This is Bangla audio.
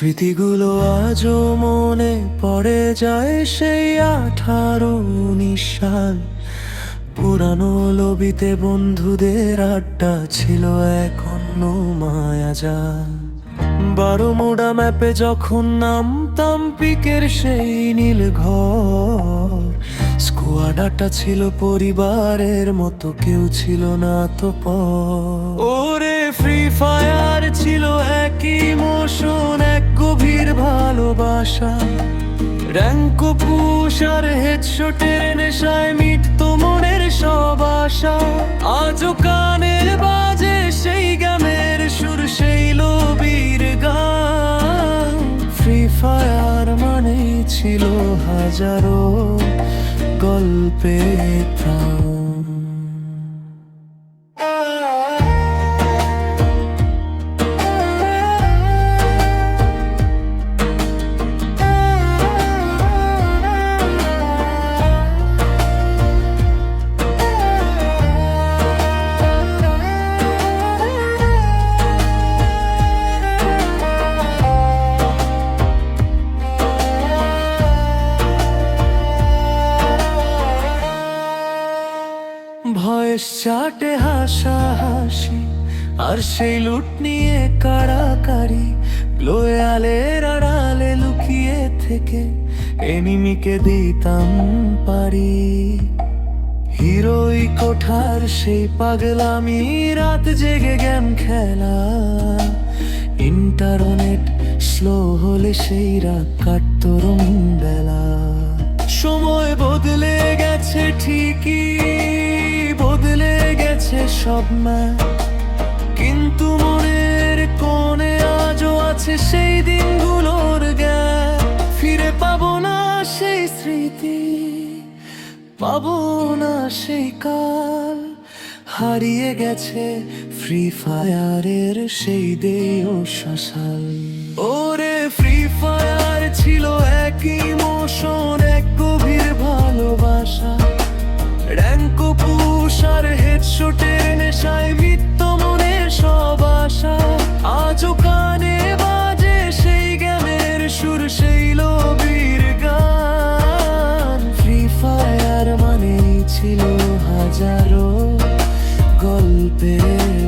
স্মৃতিগুলো আজও মনে পড়ে যায়, সেই 18-19 সাল। পুরানো লবিতে বন্ধুদের আড্ডা ছিল এক অন্য মায়াজাল। বারোমুড়া ম্যাপে যখন নামতাম পিকের সেই নীল ঘর, স্কোয়াডাটা ছিল পরিবারের মতো, কেউ ছিল না তো পর। ওরে ফ্রি ফায়ার ছিল এক ইমোশন, এক গভীর ভালোবাসা। র্যাঙ্ক পুশ আর হেডশটের নেশায় মিটতো মনের সব আশা। আজও কানের বাজে সেই গানের সুর, সেই লবির গান। ফ্রি ফায়ার মানেই ছিল হাজারো গল্পের প্রাণ। ভয়েস চাটে হাসাহাসি আর সেই লুট নিয়ে কাড়াকাড়ি। লোয়ালের আড়ালে লুকিয়ে থেকে এনিমিকে দিতাম পারি। হিরোই কোঠার সেই পাগলামি, রাত জেগে গেম খেলা। ইন্টারনেট স্লো হলে সেই রাত কাটত রঙিন বেলা। সময় বদলে গেছে ঠিকই, বদলে গেছে সব ম্যাপ, কিন্তু মনের কোণে আজও আছে সেই দিনগুলোর গ্যাপ। ফিরে পাবো না সেই স্মৃতি, পাবো না সেই কাল। হারিয়ে গেছে ফ্রি ফায়ারের সেই দেহ শাসাল। ওরে ফ্রি ফায়ার ছিল এক ইমোশন, এক গভীর ভালোবাসা। র্যাঙ্ক পুশ আর হেডশটের নেশায় মিটতো মনের সব আশা। আজও কানে বাজে সেই গানের সুর, সেই লবির গান। ফ্রি ফায়ার মানেই ছিল হাজারো গল্পের